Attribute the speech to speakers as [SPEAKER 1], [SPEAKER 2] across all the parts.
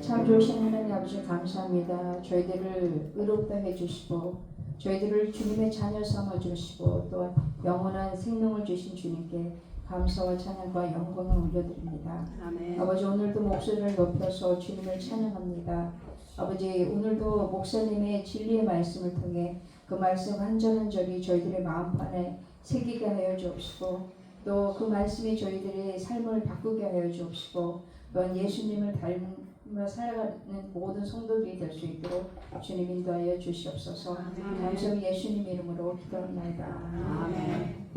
[SPEAKER 1] 참 좋으신 하나님 아버지 감사합니다. 저희들을 의롭다 해주시고 저희들을 주님의 자녀 삼아주시고 또 영원한 생명을 주신 주님께 감사와 찬양과 영광을 올려드립니다.
[SPEAKER 2] 아멘.
[SPEAKER 1] 아버지 오늘도 목소리를 높여서 주님을 찬양합니다. 아버지 오늘도 목사님의 진리의 말씀을 통해 그 말씀 한 절 한 절이 저희들의 마음판에 새기게 하여 주옵시고 또 그 말씀이 저희들의 삶을 바꾸게 하여 주옵시고 또한 예수님을 닮아 살아가는 모든 성도들이 될 수 있도록 주님 인도하여 주시옵소서. 감사히 예수님 이름으로 기도합니다.
[SPEAKER 2] 아멘.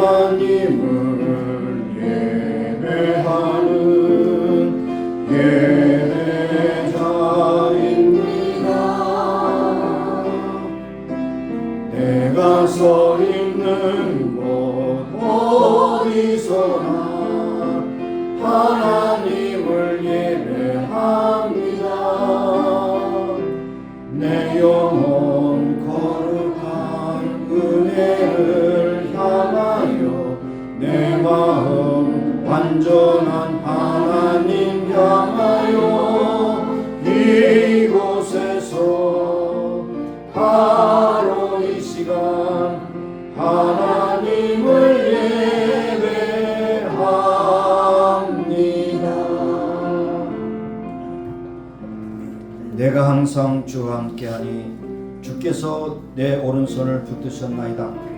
[SPEAKER 2] 하나님을 예배하는 예배자입니다. 내가 서 있는 곳 어디서나 하나님을 예배합니다. 내 영혼 거룩한 은혜를 향하여 내 마음 완전한 하나님 향하여 이곳에서 바로 이 시간 하나님을 예배합니다. 내가 항상 주와 함께하니 주께서 내 오른손을 붙드셨나이다.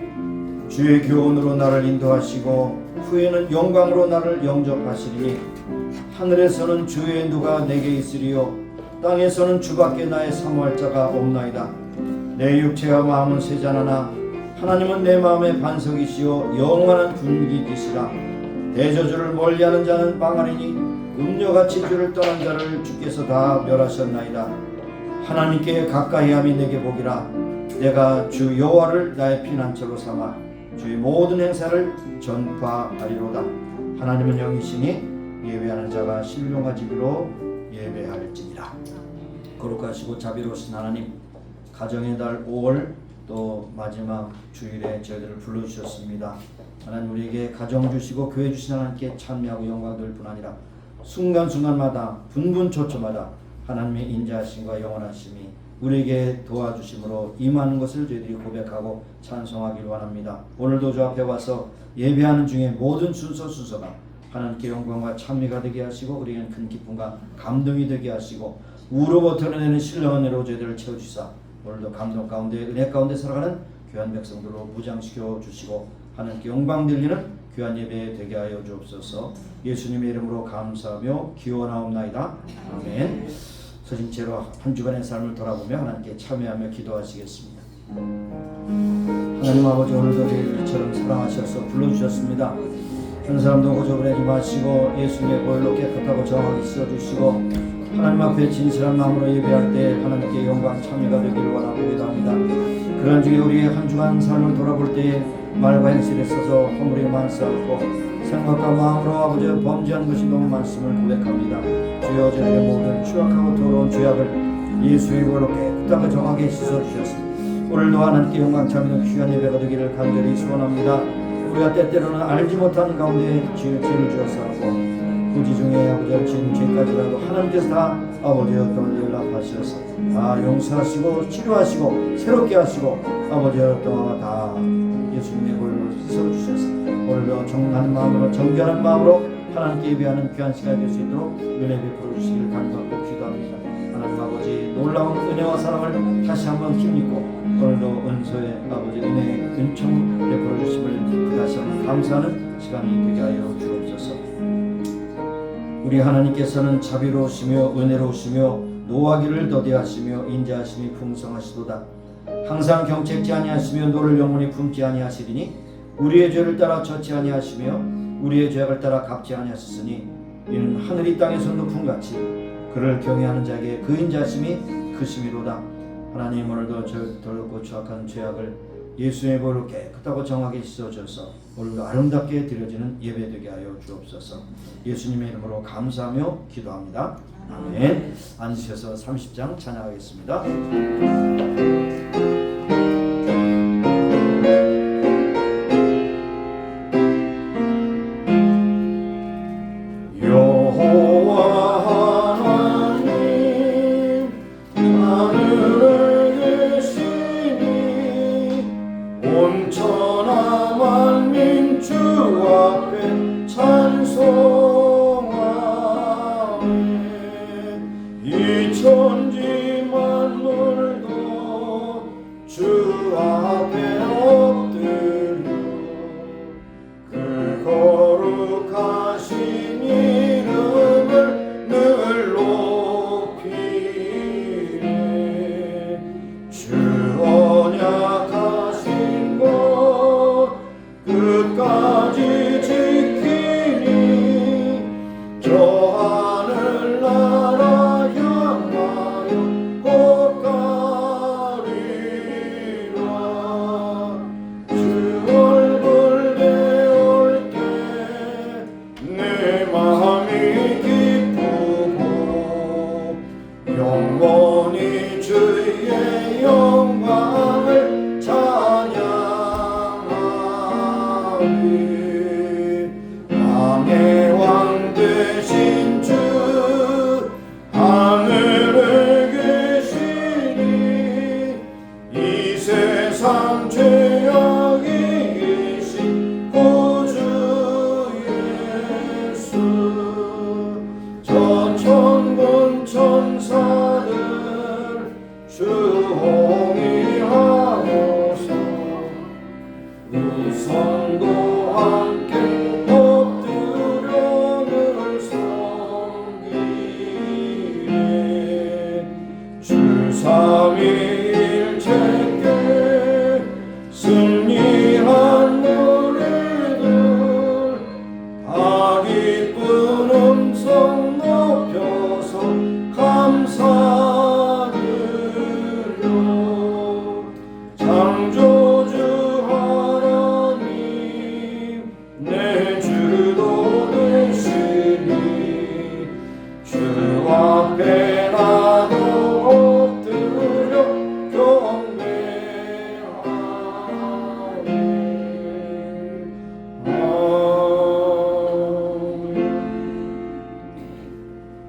[SPEAKER 2] 주의 교훈으로 나를 인도하시고 후에는 영광으로 나를 영접하시리니 하늘에서는 주의 누가 내게 있으리요 땅에서는 주밖에 나의 사모할 자가 없나이다. 내 육체와 마음은 세잔하나 하나님은 내 마음의 반석이시요 영원한 분기이시라. 대저주를 멀리하는 자는 망하리니 음료같이 주를 떠난 자를 주께서 다 멸하셨나이다. 하나님께 가까이함이 내게 복이라. 내가 주 여호와를 나의 피난처로 삼아 주의 모든 행사를 전파하리로다. 하나님은 영이시니 예배하는 자가 신령하지기로 예배할지니라. 거룩하시고 자비로우신 하나님, 가정의 달 5월 또 마지막 주일에 저희들을 불러주셨습니다. 하나님, 우리에게 가정 주시고 교회 주신 하나님께 찬미하고 영광 돌 뿐 아니라 순간순간마다 분분초초마다 하나님의 인자하심과 영원하심이 우리에게 도와주심으로 임하는 것을 저희들이 고백하고 찬송하기를 원합니다. 오늘도 주 앞에 와서 예배하는 중에 모든 순서가 하나님께 영광과 찬미가 되게 하시고 우리에게는 큰 기쁨과 감동이 되게 하시고 우로부터 내는 신령한 은혜로 저희들을 채워주사 오늘도 감동 가운데 은혜 가운데 살아가는 귀한 백성들로 무장시켜 주시고 하나님께 영광 들리는 귀한 예배 되게 하여 주옵소서. 예수님의 이름으로 감사하며 기원하옵나이다. 아멘. 서신 채로 한 주간의 삶을 돌아보며 하나님께 참여하며 기도하시겠습니다. 하나님 아버지, 오늘도 저희들처럼 사랑하셔서 불러주셨습니다. 한 사람도 고조부내지 마시고 예수님의 보혈로 깨끗하고 정확히 씻어주시고 하나님 앞에 진실한 마음으로 예배할 때 하나님께 영광 참여가 되기를 원하고 기도합니다. 그런 중에 우리의 한 주간 삶을 돌아볼 때에 말과 행실에 있어서 허물이 많사옵고 생각과 마음으로 아버지 범죄한 것이 너무 많음을 고백합니다. 주여, 저희의 모든 추악하고 더러운 죄악을 예수의 보혈로 깨끗하고 정확히 씻어주셨습니다. 오늘도 하나님께 영광 참여는 귀한 예배가 되기를 간절히 소원합니다. 우리가 때때로는 알지 못하는 가운데 죄를 지었사옵고 부지 중에 아버지 지은 죄까지라도 하나님께서 다 아버지여 또 연락하셔서 다 용서하시고 치료하시고 새롭게 하시고 아버지여 또 다 예수님의 보혈로 씻어주셔서 오늘도 정한 마음으로 정결한 마음으로 하나님께 예배하는 귀한 시간이 될 수 있도록 은혜 베풀어 주시기를 간절히 기도합니다. 하나님 아버지, 놀라운 은혜와 사랑을 다시 한번 힘입고 오늘도 은소의 아버지 은혜의 은총 베풀어 주심을 다시 한번 감사하는 시간이 되게 하여 주옵소서. 우리 하나님께서는 자비로우시며 은혜로우시며 노하기를 더디하시며 인자하심이 풍성하시도다. 항상 경책지 아니하시며 노를 영원히 품지 아니하시리니 우리의 죄를 따라 젖지 아니하시며 우리의 죄악을 따라 갚지 아니하셨으니 이는 하늘이 땅에서 높은 같이 그를 경외하는 자에게 그 인자하심이 크심이로다. 하나님, 오늘도 저 더럽고 추악한 죄악을 예수의 보혈로 깨끗하고 정확히 씻어줘서 오늘도 아름답게 드려지는 예배 되게 하여 주옵소서. 예수님의 이름으로 감사하며 기도합니다. 아멘. 앉으셔서 30장 찬양하겠습니다. 끝까지 지키니 저 하늘나라 향하여 곧 가리라. 주 얼굴 배울 때 내 마음이 기쁘고 영원히 주의 영광을 찬양하리. 왕의 왕 되신 주 하늘에 계시니 이 세상 죄악이신 구주 예수. 저 천군 천사들 주홍이하고서 우성도 함께 엎드려 늘 섬기네. 주 삼위일체께 승리한 노래들 다 기쁜 음성 높여서 감사드려. 창조주 하나님 내 주도 되시니 주 앞에 나도 엎드려 경배하리.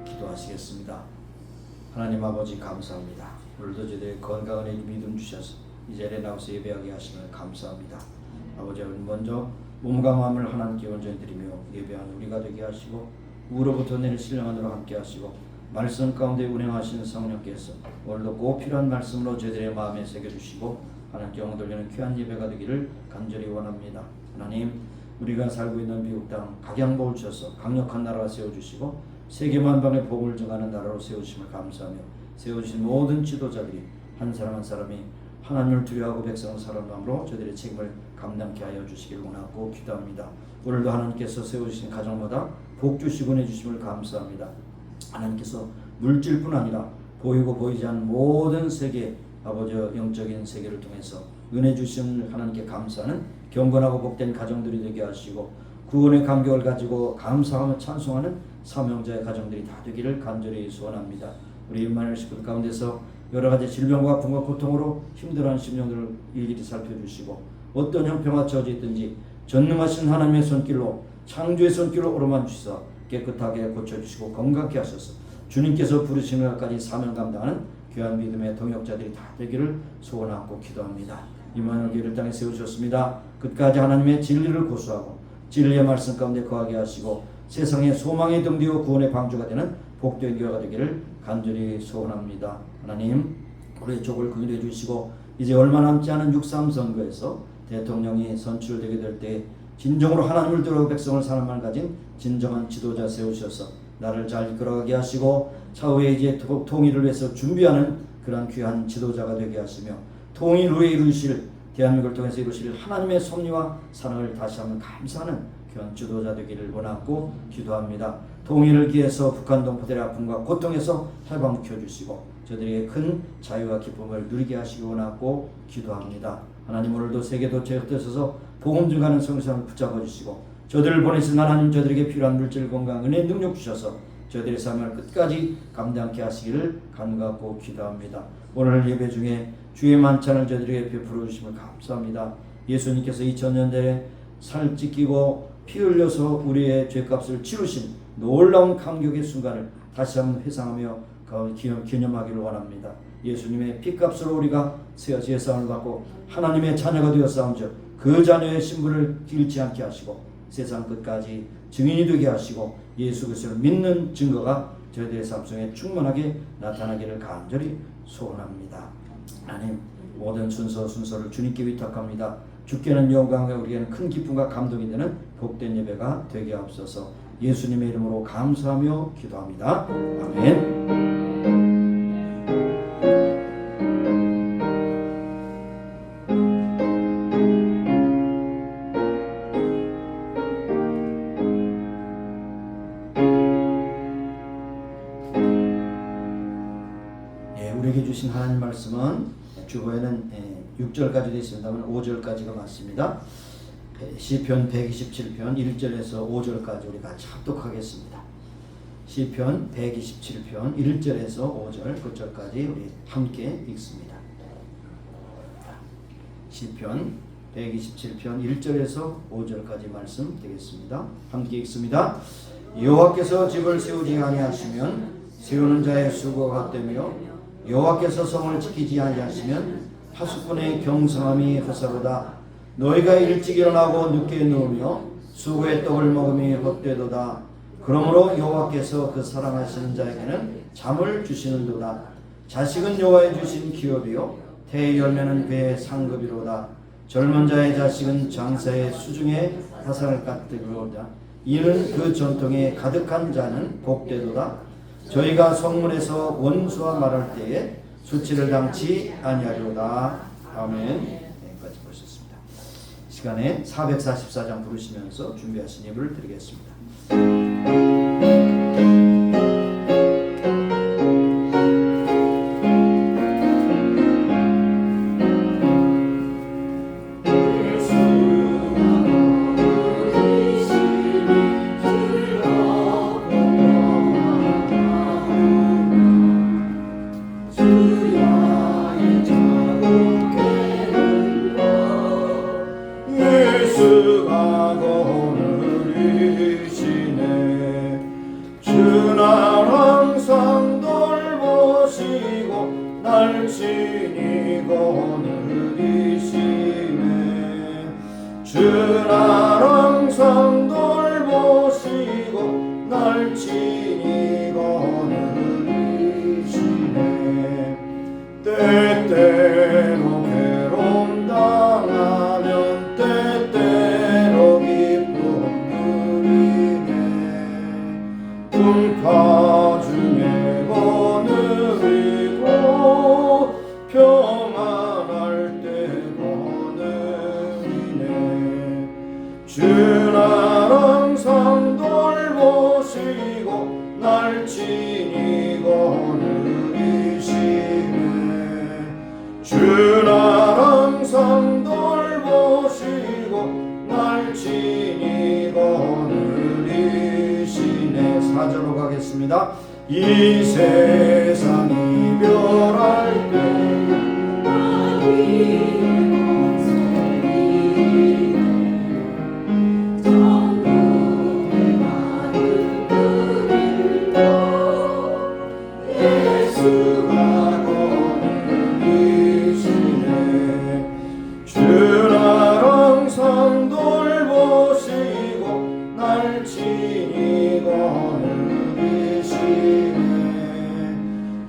[SPEAKER 2] 기도하시겠습니다. 하나님 아버지 감사합니다. 오늘도 저희들 건강한 믿음 주셔서 이 자리에 나와서 예배하게 하시는 감사합니다. 아버지 먼저 몸과 마음을 하나님께 온전히 드리며 예배하는 우리가 되게 하시고 우로부터 내릴 신령한으로 함께 하시고 말씀 가운데 운행하시는 성령께서 오늘도 꼭 필요한 말씀으로 저희들의 마음에 새겨주시고 하나님께 영광 돌리는 귀한 예배가 되기를 간절히 원합니다. 하나님 우리가 살고 있는 미국 땅 각양복을 주셔서 강력한 나라가 세워주시고 세계 만방의 복음을 전하는 나라로 세우심을 감사하며 세워주신 모든 지도자들이 한 사람 한 사람이 하나님을 두려워하고 백성을 사랑하는 마음으로 저희들의 책임을 감당케 하여 주시길 원하고 기도합니다. 오늘도 하나님께서 세우신 가정마다 복 주시고 내주심을 감사합니다. 하나님께서 물질뿐 아니라 보이고 보이지 않는 모든 세계 아버지 영적인 세계를 통해서 은혜 주심을 하나님께 감사하는 경건하고 복된 가정들이 되게 하시고 구원의 감격을 가지고 감사하며 찬송하는 사명자의 가정들이 다 되기를 간절히 소원합니다. 우리 임마누엘 식구들 가운데서 여러 가지 질병과 아픔과 고통으로 힘들어하는 심령들을 일일이 살펴주시고 어떤 형편과 처져 있든지 전능하신 하나님의 손길로 창조의 손길로 오르만 주시사 깨끗하게 고쳐주시고 건강케 하셔서 주님께서 부르시는 날까지 사명 감당하는 귀한 믿음의 동역자들이 다 되기를 소원하고 기도합니다. 임마누엘 교회를 땅에 세우셨습니다. 끝까지 하나님의 진리를 고수하고 진리의 말씀 가운데 거하게 하시고 세상의 소망의 등대요 구원의 방주가 되는 복된 교회가 되기를 간절히 소원합니다. 하나님 우리의 족을 긍휼해 주시고 이제 얼마 남지 않은 6.3 선거에서 대통령이 선출되게 될 때 진정으로 하나님을 두려워 백성을 사랑만 가진 진정한 지도자 세우셔서 나를 잘 이끌어가게 하시고 차후에 이제 통일을 위해서 준비하는 그런 귀한 지도자가 되게 하시며 통일 후에 이루실 대한민국을 통해서 이루실 하나님의 섭리와 사랑을 다시 한번 감사하는 귀한 지도자 되기를 원하고 기도합니다. 통일을 기해서 북한 동포들의 아픔과 고통에서 해방시켜 주시고 저들에게 큰 자유와 기쁨을 누리게 하시기 원하고 기도합니다. 하나님 오늘도 세계 도처에 흩어져서 복음 증가하는 성사를 붙잡아 주시고 저들을 보내신 하나님 저들에게 필요한 물질 건강 은혜 능력 주셔서 저들의 삶을 끝까지 감당케 하시기를 간구하고 기도합니다. 오늘 예배 중에 주의 만찬을 저들에게 베풀어 주심을 감사합니다. 예수님께서 2000년 전에 살 찢기고 피 흘려서 우리의 죄값을 치르신 놀라운 감격의 순간을 다시 한번 회상하며 기념하기를 원합니다. 예수님의 피값으로 우리가 제사함을 받고 하나님의 자녀가 되어 싸운즉 그 자녀의 신분을 잃지 않게 하시고 세상 끝까지 증인이 되게 하시고 예수 그리스도를 믿는 증거가 저희들의 삶 속에 충만하게 나타나기를 간절히 소원합니다. 하나님 모든 순서를 주님께 위탁합니다. 주께는 영광과 우리에게는 큰 기쁨과 감동이 되는 복된 예배가 되게 하옵소서. 예수님의 이름으로 감사하며 기도합니다. 아멘. 우리에게 주신 하나님 말씀은 주보에는 6절까지 되어 있습니다만 5절까지가 맞습니다. 시편 127편 1절에서 5절까지 우리 같이 합독하겠습니다. 시편 127편 1절에서 5절 끝절까지 우리 함께 읽습니다. 시편 127편 1절에서 5절까지 말씀 되겠습니다. 함께 읽습니다. 여호와께서 집을 세우지 아니하시면 세우는 자의 수고가 헛되며 여호와께서 성을 지키지 아니하시면 파수꾼의 경성함이 헛사로다. 너희가 일찍 일어나고 늦게 누우며 수고의 떡을 먹음이 헛되도다. 그러므로 여호와께서 그 사랑하시는 자에게는 잠을 주시는도다. 자식은 여호와의 주신 기업이요 태의 열매는 그의 상급이로다. 젊은 자의 자식은 장사의 수중에 화살을 까뜨리로다. 이는 그 전통에 가득한 자는 복되도다. 저희가 성문에서 원수와 말할 때에 수치를 당치 아니하리로다. 아멘. 여기까지 보셨습니다. 시간에 444장 부르시면서 준비하신 예물을 드리겠습니다.
[SPEAKER 3] 때때로 괴로움 당하면 때때로 기쁨 누리네. 풍파 중에 거느리고 평안할 때 거느리네. 주는 항상 돌보시고 날 친히 거느리시네. 주는 항상 돌보시고 날 친히 거느리시네. 4절로 가겠습니다. 이 세상 이별할 때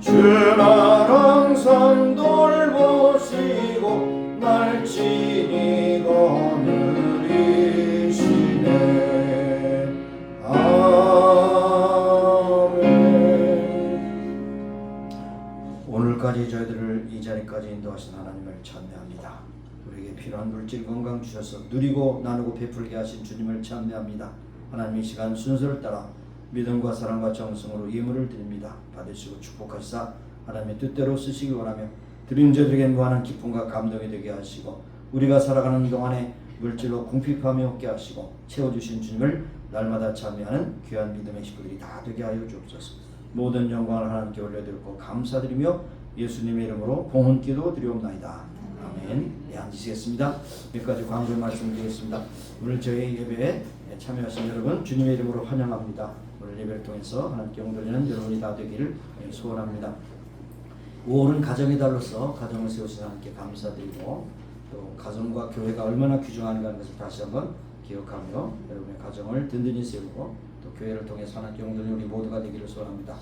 [SPEAKER 3] 주는 항상 돌보시고 날 친히 거느리시네. 아멘.
[SPEAKER 2] 오늘까지 저희들을 이 자리까지 인도하신 하나님을 찬미합니다. 우리에게 필요한 물질 건강 주셔서 누리고 나누고 베풀게 하신 주님을 찬미합니다. 하나님 이 시간 순서를 따라 믿음과 사랑과 정성으로 예물을 드립니다. 받으시고 축복하시사 하나님의 뜻대로 쓰시기 원하며 드린 저들에게 무한한 기쁨과 감동이 되게 하시고 우리가 살아가는 동안에 물질로 궁핍함이 없게 하시고 채워주신 주님을 날마다 찬미하는 귀한 믿음의 식구들이 다 되게 하여 주옵소서. 모든 영광을 하나님께 올려드리고 감사드리며 예수님의 이름으로 봉헌기도 드리옵나이다. 아멘. 네, 앉으시겠습니다. 몇 가지 광고 말씀드리겠습니다. 오늘 저희 예배에 참여하신 여러분 주님의 이름으로 환영합니다. 오늘 예배를 통해서 하나님께 영돌리는 여러분이 다 되기를 소원합니다. 5월은 가정의 달로서 가정을 세우신 하나님께 감사드리고 또 가정과 교회가 얼마나 귀중한가 하는 것을 다시 한번 기억하며 여러분의 가정을 든든히 세우고 또 교회를 통해서 하나님께 영돌리는 우리 모두가 되기를 소원합니다.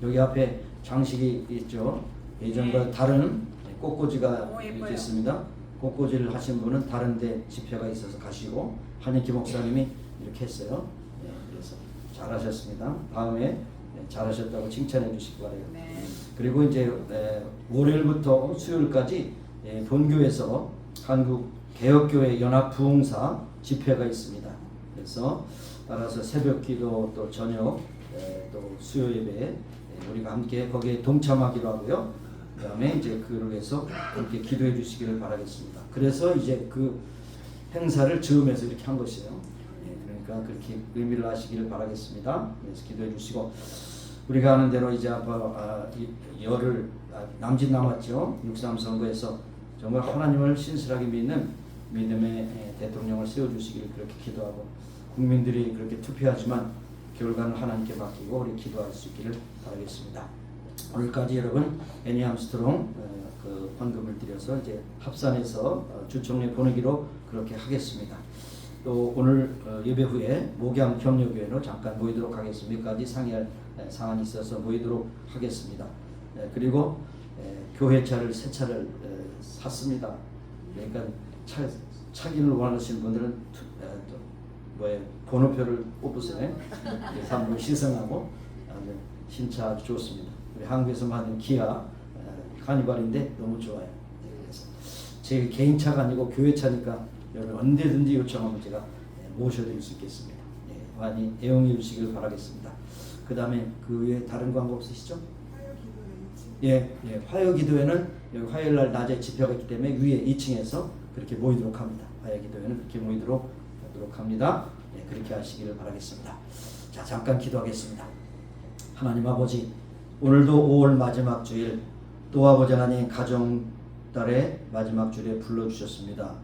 [SPEAKER 2] 여기 앞에 장식이 있죠. 예전과 다른 꽃꽂이가 이렇게 있습니다. 꽃꽂이를 하신 분은 다른 데 집회가 있어서 가시고 한인기 목사님이 이렇게 했어요. 네, 그래서 잘하셨습니다. 다음에 잘하셨다고 칭찬해 주시기 바라요. 네. 그리고 이제 월요일부터 수요일까지 본교에서 한국 개혁교회 연합부흥사 집회가 있습니다. 그래서 따라서 새벽기도 또 저녁 또 수요 예배 우리가 함께 거기에 동참하기로 하고요. 그다음에 이제 그로 해서 함께 기도해 주시기를 바라겠습니다. 그래서 이제 그 행사를 즈음해서 이렇게 한 것이에요. 그러니까 그렇게 의미를 아시기를 바라겠습니다. 그래서 기도해 주시고 우리가 아는 대로 이제 열흘 남짓 남았죠. 6.3 선거에서 정말 하나님을 신실하게 믿는 믿음의 대통령을 세워주시기를 그렇게 기도하고 국민들이 그렇게 투표하지만 결과는 하나님께 맡기고 우리 기도할 수 있기를 바라겠습니다. 오늘까지 여러분 애니 암스트롱 그 헌금을 드려서 이제 합산해서 주총회 보내기로 그렇게 하겠습니다. 또 오늘 예배 후에 목양 격려교회로 잠깐 모이도록 하겠습니다. 몇 가지 상의할 사안이 있어서 모이도록 하겠습니다. 그리고 교회 차를 새 차를 샀습니다. 그러니까 차기를 원하시는 분들은 번호표를 뽑으세요. 한번 시승하고 신차 아주 좋습니다. 우리 한국에서 만든 기아 카니발인데 너무 좋아요. 그래서 제 개인 차가 아니고 교회 차니까 여러분 언제든지 요청하면 제가 모셔드릴 수 있겠습니다. 많이 애용해 주시길 바라겠습니다. 그 다음에 그 외에 다른 광고 없으시죠? 화요기도회는 여기 화요일날 낮에 집회가 있기 때문에 위에 2층에서 그렇게 모이도록 합니다. 화요기도회는 그렇게 모이도록 합니다. 그렇게 하시기를 바라겠습니다. 자, 잠깐 기도하겠습니다. 하나님 아버지, 오늘도 5월 마지막 주일 또 아버지 하나님 가정달의 마지막 주일에 불러주셨습니다.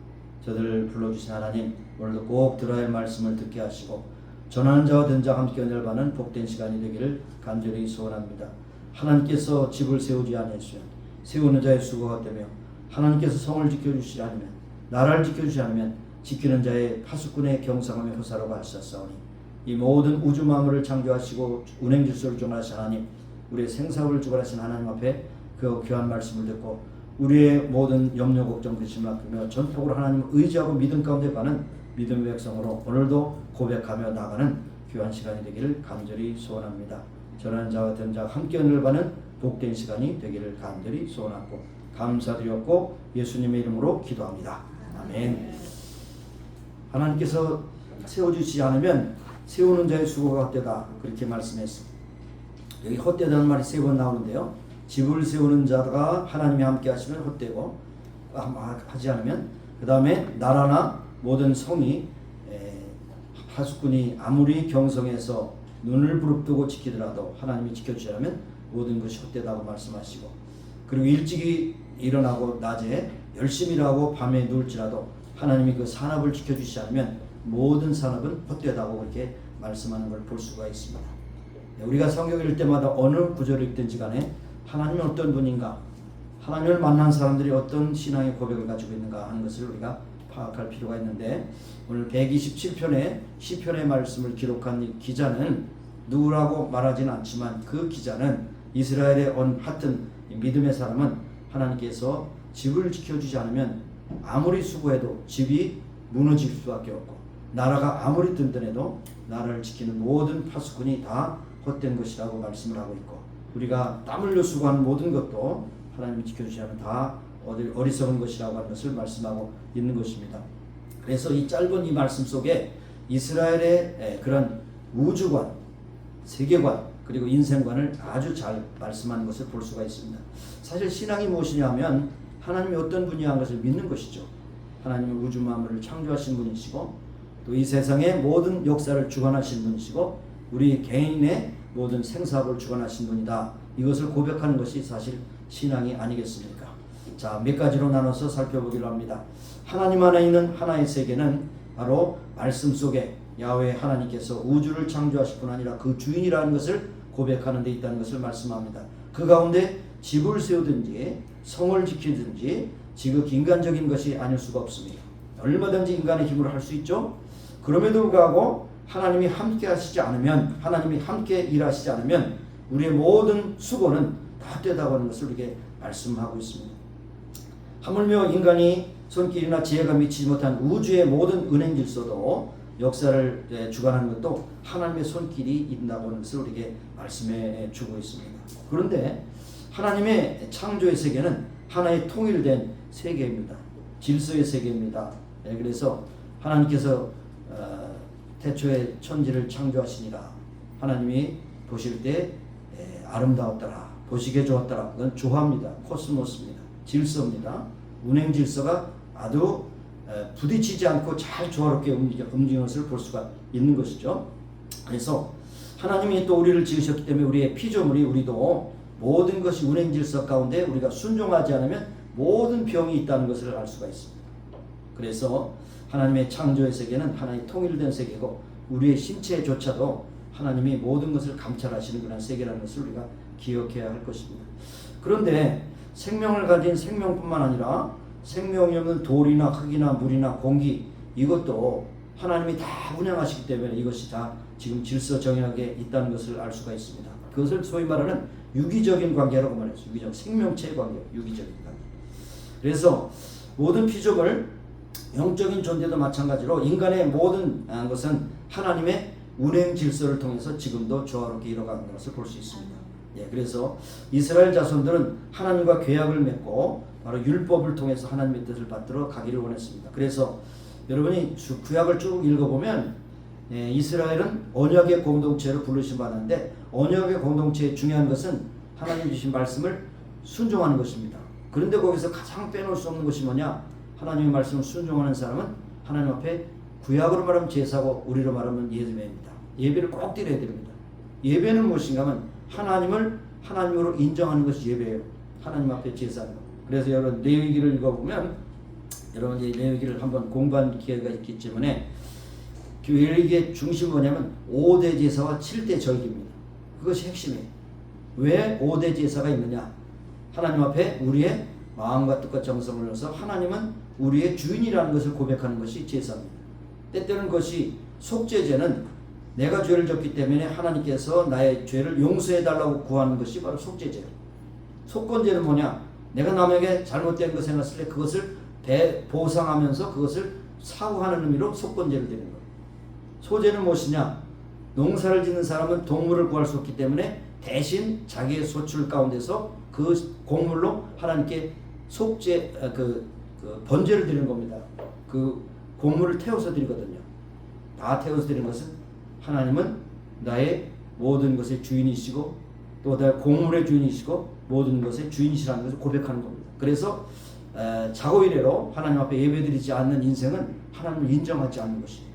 [SPEAKER 2] 저들을 불러주신 하나님, 오늘도 꼭 들어야 할 말씀을 듣게 하시고 전하는 자와 듣는 자와 함께 은혜를 받는 복된 시간이 되기를 간절히 소원합니다. 하나님께서 집을 세우지 아니하시면 세우는 자의 수고가 되며 하나님께서 성을 지켜주시지 않으면 나라를 지켜주지 않으면 지키는 자의 파수꾼의 경상함에 허사라고 하셨사오니 이 모든 우주 만물을 창조하시고 운행 질서를 정하신 하나님, 우리의 생사를 주관하신 하나님 앞에 그 귀한 말씀을 듣고 우리의 모든 염려 걱정 근심 맡기며 전폭으로 하나님을 의지하고 믿음 가운데 가는 믿음의 백성으로 오늘도 고백하며 나가는 귀한 시간이 되기를 간절히 소원합니다. 전하는 자와 듣는 자와 함께 은혜를 받는 복된 시간이 되기를 간절히 소원하고 감사드렸고 예수님의 이름으로 기도합니다. 아멘. 하나님께서 세워주시지 않으면 세우는 자의 수고가 헛되다 그렇게 말씀했습니다. 여기 헛되다는 말이 3번 나오는데요. 집을 세우는 자가 하나님이 함께 하시면 헛되고 하지 않으면 그 다음에 나라나 모든 성이 하수꾼이 아무리 경성해서 눈을 부릅뜨고 지키더라도 하나님이 지켜주지 않으면 모든 것이 헛되다고 말씀하시고 그리고 일찍이 일어나고 낮에 열심히 일하고 밤에 누울지라도 하나님이 그 산업을 지켜주시지 않으면 모든 산업은 헛되다고 그렇게 말씀하는 걸 볼 수가 있습니다. 우리가 성경을 읽을 때마다 어느 구절을 읽든지 간에 하나님이 어떤 분인가, 하나님을 만난 사람들이 어떤 신앙의 고백을 가지고 있는가 하는 것을 우리가 파악할 필요가 있는데 오늘 127편의 시편의 말씀을 기록한 이 기자는 누구라고 말하지는 않지만 그 기자는 이스라엘의 하여튼 믿음의 사람은 하나님께서 집을 지켜주지 않으면 아무리 수고해도 집이 무너질 수밖에 없고 나라가 아무리 든든해도 나라를 지키는 모든 파수꾼이 다 헛된 것이라고 말씀을 하고 있고 우리가 땀 흘려 수고하는 모든 것도 하나님이 지켜주지 않으면 다 어리석은 것이라고 하는 것을 말씀하고 있는 것입니다. 그래서 이 짧은 이 말씀 속에 이스라엘의 그런 우주관, 세계관 그리고 인생관을 아주 잘 말씀하는 것을 볼 수가 있습니다. 사실 신앙이 무엇이냐 하면 하나님이 어떤 분이한 것을 믿는 것이죠. 하나님은 우주 만물을 창조하신 분이시고 또 이 세상의 모든 역사를 주관하신 분이시고 우리 개인의 모든 생사업을 주관하신 분이다. 이것을 고백하는 것이 사실 신앙이 아니겠습니까? 자, 몇 가지로 나눠서 살펴보기로 합니다. 하나님 안에 있는 하나의 세계는 바로 말씀 속에 야훼 하나님께서 우주를 창조하실 뿐 아니라 그 주인이라는 것을 고백하는 데 있다는 것을 말씀합니다. 그 가운데 집을 세우든지 성을 지키든지 지극히 인간적인 것이 아닐 수가 없습니다. 얼마든지 인간의 힘으로 할 수 있죠. 그럼에도 불구하고 하나님이 함께 하시지 않으면 하나님이 함께 일하시지 않으면 우리의 모든 수고는 다 헛되다고 하는 것을 우리에게 말씀하고 있습니다. 하물며 인간이 손길이나 지혜가 미치지 못한 우주의 모든 은행 질서도 역사를 주관하는 것도 하나님의 손길이 있다고 하는 것을 우리에게 말씀해 주고 있습니다. 그런데 하나님의 창조의 세계는 하나의 통일된 세계입니다. 질서의 세계입니다. 그래서 하나님께서 태초에 천지를 창조하시니라 하나님이 보실 때 아름다웠더라 보시기에 좋았더라. 그건 조화입니다. 코스모스입니다. 질서입니다. 운행 질서가 아주 부딪히지 않고 잘 조화롭게 움직이는 것을 볼 수가 있는 것이죠. 그래서 하나님이 또 우리를 지으셨기 때문에 우리의 피조물이 우리도 모든 것이 운행 질서 가운데 우리가 순종하지 않으면 모든 병이 있다는 것을 알 수가 있습니다. 그래서 하나님의 창조의 세계는 하나님의 통일된 세계고 우리의 신체조차도 하나님이 모든 것을 감찰하시는 그런 세계라는 것을 우리가 기억해야 할 것입니다. 그런데 생명을 가진 생명뿐만 아니라 생명이 없는 돌이나 흙이나 물이나 공기 이것도 하나님이 다 운영하시기 때문에 이것이 다 지금 질서 정연하게 있다는 것을 알 수가 있습니다. 그것을 소위 말하는 유기적인 관계라고 말했어요. 유기적 생명체의 관계, 유기적인 관계. 그래서 모든 피조물, 영적인 존재도 마찬가지로 인간의 모든 것은 하나님의 운행 질서를 통해서 지금도 조화롭게 이뤄가는 것을 볼 수 있습니다. 예, 그래서 이스라엘 자손들은 하나님과 계약을 맺고 바로 율법을 통해서 하나님의 뜻을 받들어 가기를 원했습니다. 그래서 여러분이 구약을 쭉 읽어보면 이스라엘은 언약의 공동체로 부르심 받았는데 언약의 공동체의 중요한 것은 하나님 주신 말씀을 순종하는 것입니다. 그런데 거기서 가장 빼놓을 수 없는 것이 뭐냐? 하나님의 말씀을 순종하는 사람은 하나님 앞에 구약으로 말하면 제사고 우리로 말하면 예배입니다. 예배를 꼭 드려야 됩니다. 예배는 무엇인가 하면 하나님을 하나님으로 인정하는 것이 예배예요. 하나님 앞에 제사하는 것. 그래서 여러분 레위기를 읽어보면 여러분 이제 레위기를 한번 공부한 기회가 있기 때문에 그 레위기의 중심은 뭐냐면 5대 제사와 7대 절기입니다. 그것이 핵심이에요. 왜 5대 제사가 있느냐? 하나님 앞에 우리의 마음과 뜻과 정성을 넣어서 하나님은 우리의 주인이라는 것을 고백하는 것이 제사입니다. 때때는 것이 속죄제는 내가 죄를 졌기 때문에 하나님께서 나의 죄를 용서해달라고 구하는 것이 바로 속죄제예요. 속건제는 뭐냐? 내가 남에게 잘못된 것을 해놨을 때 그것을 보상하면서 그것을 사후하는 의미로 속건제를 드리는 거예요. 소제는 무엇이냐? 농사를 짓는 사람은 동물을 구할 수 없기 때문에 대신 자기의 소출 가운데서 그 곡물로 하나님께 속죄 번제를 드리는 겁니다. 그 곡물을 태워서 드리거든요. 다 태워서 드리는 것은 하나님은 나의 모든 것의 주인이시고 또 나의 곡물의 주인이시고 모든 것의 주인이시라는 것을 고백하는 겁니다. 그래서 자고 이래로 하나님 앞에 예배드리지 않는 인생은 하나님을 인정하지 않는 것입니다.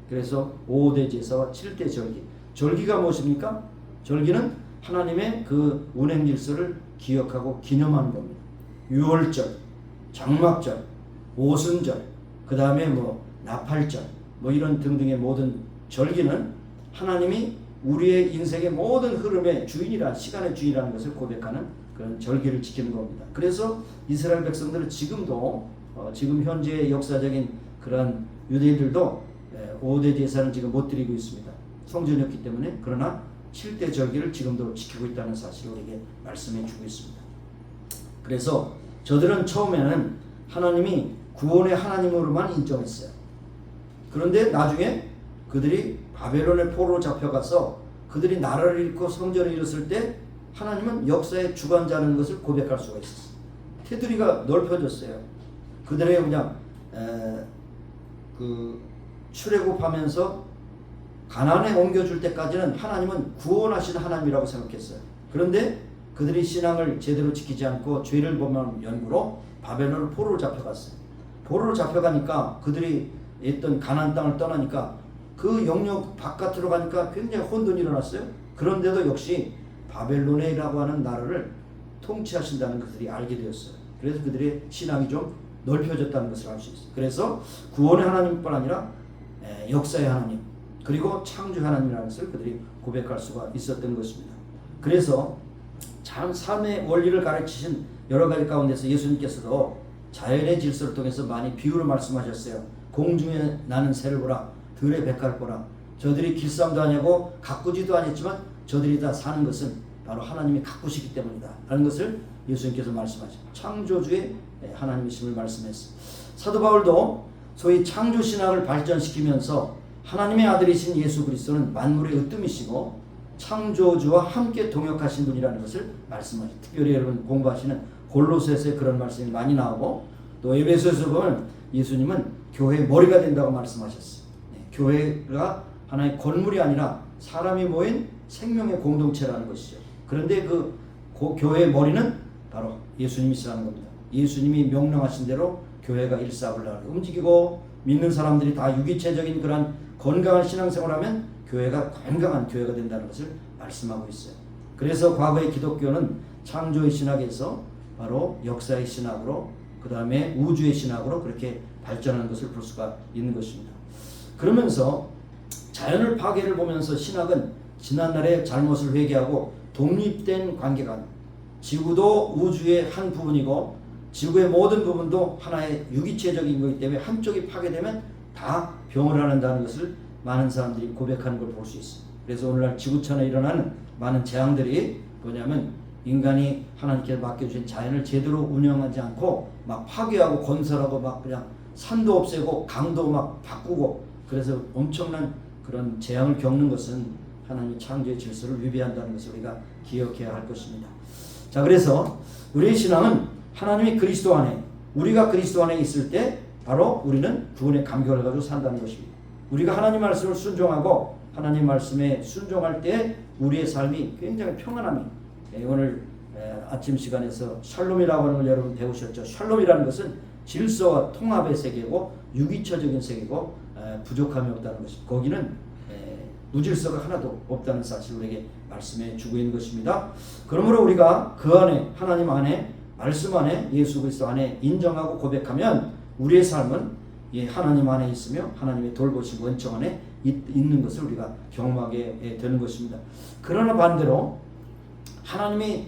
[SPEAKER 2] 그래서 5대 제사와 7대 절기. 절기가 무엇입니까? 절기는 하나님의 그 운행 질서를 기억하고 기념하는 겁니다. 유월절, 장막절, 오순절, 그 다음에 나팔절, 이런 등등의 모든 절기는 하나님이 우리의 인생의 모든 흐름의 주인이라 시간의 주인이라는 것을 고백하는 그런 절기를 지키는 겁니다. 그래서 이스라엘 백성들은 지금도 지금 현재의 역사적인 그런 유대인들도 5대 제사는 지금 못 드리고 있습니다. 성전이 없기 때문에. 그러나 7대 절기를 지금도 지키고 있다는 사실을 우리에게 말씀해 주고 있습니다. 그래서 저들은 처음에는 하나님이 구원의 하나님으로만 인정했어요. 그런데 나중에 그들이 바벨론의 포로로 잡혀가서 그들이 나라를 잃고 성전을 잃었을 때 하나님은 역사의 주관자라는 것을 고백할 수가 있었어요. 테두리가 넓혀졌어요. 그들의 그냥 출애굽하면서 가나안에 옮겨줄 때까지는 하나님은 구원하시는 하나님이라고 생각했어요. 그런데 그들이 신앙을 제대로 지키지 않고 죄를 범한 연구로 바벨론을 포로로 잡혀갔어요. 포로로 잡혀가니까 그들이 있던 가나안 땅을 떠나니까 그 영역 바깥으로 가니까 굉장히 혼돈이 일어났어요. 그런데도 역시 바벨론이라고 하는 나라를 통치하신다는 것들이 알게 되었어요. 그래서 그들의 신앙이 좀 넓혀졌다는 것을 알 수 있어요. 그래서 구원의 하나님뿐 아니라 역사의 하나님 그리고 창조 하나님이라는 것을 그들이 고백할 수가 있었던 것입니다. 그래서 참 삶의 원리를 가르치신 여러 가지 가운데서 예수님께서도 자연의 질서를 통해서 많이 비유로 말씀하셨어요. 공중에 나는 새를 보라, 들의 백합을 보라. 저들이 길쌈도 아니고 가꾸지도 않았지만 저들이 다 사는 것은 바로 하나님이 가꾸시기 때문이다 라는 것을 예수님께서 말씀하셨어요. 창조주의 하나님이심을 말씀했어요. 사도 바울도 소위 창조신학을 발전시키면서 하나님의 아들이신 예수 그리스도는 만물의 으뜸이시고 창조주와 함께 동역하신 분이라는 것을 말씀하셨어요. 특별히 여러분 공부하시는 골로새서에 그런 말씀이 많이 나오고 또 에베소서에서 보면 예수님은 교회의 머리가 된다고 말씀하셨어요. 교회가 하나의 건물이 아니라 사람이 모인 생명의 공동체라는 것이죠. 그런데 그 교회의 머리는 바로 예수님이시라는 겁니다. 예수님이 명령하신 대로 교회가 일사불란하게 움직이고 믿는 사람들이 다 유기체적인 그런 건강한 신앙생활하면 교회가 건강한 교회가 된다는 것을 말씀하고 있어요. 그래서 과거의 기독교는 창조의 신학에서 바로 역사의 신학으로 그 다음에 우주의 신학으로 그렇게 발전하는 것을 볼 수가 있는 것입니다. 그러면서 자연을 파괴를 보면서 신학은 지난날의 잘못을 회개하고 독립된 관계가 지구도 우주의 한 부분이고 지구의 모든 부분도 하나의 유기체적인 것이기 때문에 한쪽이 파괴되면 다 병을 앓는다는 것을 많은 사람들이 고백하는 걸 볼 수 있습니다. 그래서 오늘날 지구촌에 일어나는 많은 재앙들이 뭐냐면 인간이 하나님께 맡겨주신 자연을 제대로 운영하지 않고 막 파괴하고 건설하고 막 그냥 산도 없애고 강도 막 바꾸고 그래서 엄청난 그런 재앙을 겪는 것은 하나님의 창조의 질서를 위배한다는 것을 우리가 기억해야 할 것입니다. 자, 그래서 우리의 신앙은 하나님이 그리스도 안에 우리가 그리스도 안에 있을 때 바로 우리는 구원의 감격을 가지고 산다는 것입니다. 우리가 하나님 말씀을 순종하고 하나님 말씀에 순종할 때 우리의 삶이 굉장히 평안함이 오늘 아침 시간에서 샬롬이라고 하는 걸 여러분 배우셨죠. 샬롬이라는 것은 질서와 통합의 세계고 유기체적인 세계고 부족함이 없다는 것입니다. 거기는 무질서가 하나도 없다는 사실을 우리에게 말씀해 주고 있는 것입니다. 그러므로 우리가 그 안에 하나님 안에 말씀 안에 예수 그리스도 안에 인정하고 고백하면 우리의 삶은 하나님 안에 있으며 하나님의 돌보신 원청 안에 있는 것을 우리가 경험하게 되는 것입니다. 그러나 반대로 하나님이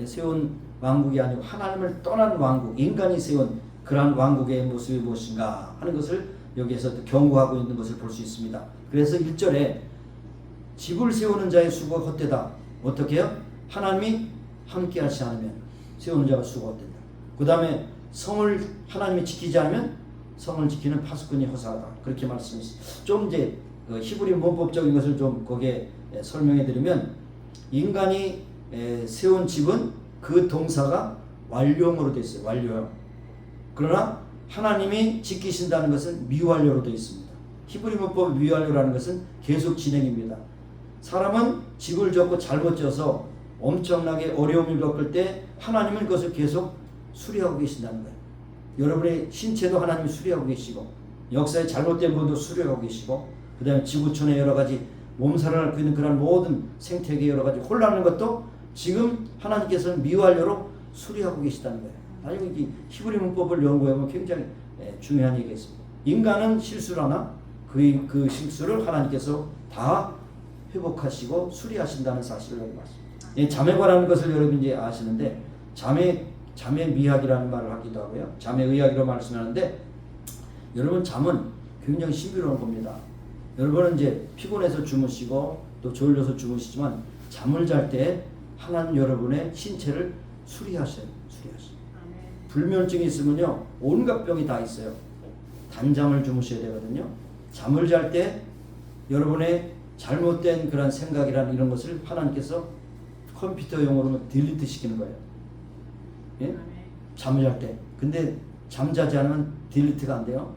[SPEAKER 2] 세운 왕국이 아니고 하나님을 떠난 왕국, 인간이 세운 그러한 왕국의 모습이 무엇인가 하는 것을 여기에서 경고하고 있는 것을 볼 수 있습니다. 그래서 1절에 집을 세우는 자의 수고가 헛되다. 어떻게 해요? 하나님이 함께 하지 않으면 세우는 자가 수고가 헛된다. 그 다음에 성을 하나님이 지키지 않으면 성을 지키는 파수꾼이 허사하다. 그렇게 말씀했어요. 좀 이제 히브리 문법적인 것을 좀 거기에 설명해 드리면 인간이 세운 집은 그 동사가 완료형으로 되어 있어요. 완료형. 그러나 하나님이 지키신다는 것은 미완료로 되어 있습니다. 히브리 문법 미완료라는 것은 계속 진행입니다. 사람은 집을 짓고 잘못 지어서 엄청나게 어려움을 겪을 때 하나님은 그것을 계속 수리하고 계신다는 거예요. 여러분의 신체도 하나님이 수리하고 계시고 역사의 잘못된 부분도 수리하고 계시고 그 다음에 지구촌의 여러 가지 몸살을 앓고 있는 그런 모든 생태계의 여러 가지 혼란하는 것도 지금 하나님께서는 미완료로 수리하고 계시다는 거예요. 아니면 이 히브리 문법을 연구해보면 굉장히 중요한 얘기겠습니다. 인간은 실수를 하나 그 실수를 하나님께서 다 회복하시고 수리하신다는 사실을 여기 말씀입니다. 자매과라는 것을 여러분 이제 아시는데 잠의 미학이라는 말을 하기도 하고요. 잠의 의학이라고 말씀하는데 여러분 잠은 굉장히 신비로운 겁니다. 여러분은 이제 피곤해서 주무시고 또 졸려서 주무시지만 잠을 잘 때 하나님 여러분의 신체를 수리하셔요. 불면증이 있으면요 온갖 병이 다 있어요. 단잠을 주무셔야 되거든요. 잠을 잘 때 여러분의 잘못된 그런 생각이라는 이런 것을 하나님께서 컴퓨터 용어로 딜리트 시키는 거예요. 예? 잠을 잘 때. 근데 잠자지 않으면 딜리트가 안 돼요.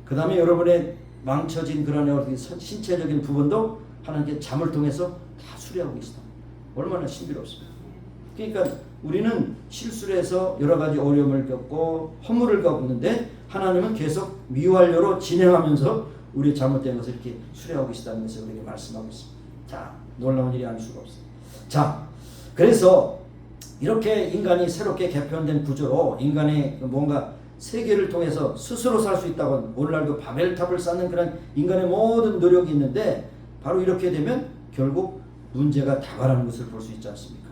[SPEAKER 2] 그 다음에 여러분의 망쳐진 그런 신체적인 부분도 하나님께 잠을 통해서 다 수리하고 계시다. 얼마나 신비롭습니다. 그러니까 우리는 실수를 해서 여러 가지 어려움을 겪고 허물을 겪는데 하나님은 계속 미완료로 진행하면서 우리의 잘못된 것을 이렇게 수리하고 계시다는 것을 우리에게 말씀하고 있습니다. 자, 놀라운 일이 아닐 수가 없습니다. 자, 그래서 이렇게 인간이 새롭게 개편된 구조로 인간의 뭔가 세계를 통해서 스스로 살 수 있다고 오늘날 그 바벨탑을 쌓는 그런 인간의 모든 노력이 있는데 바로 이렇게 되면 결국 문제가 다가라는 것을 볼 수 있지 않습니까?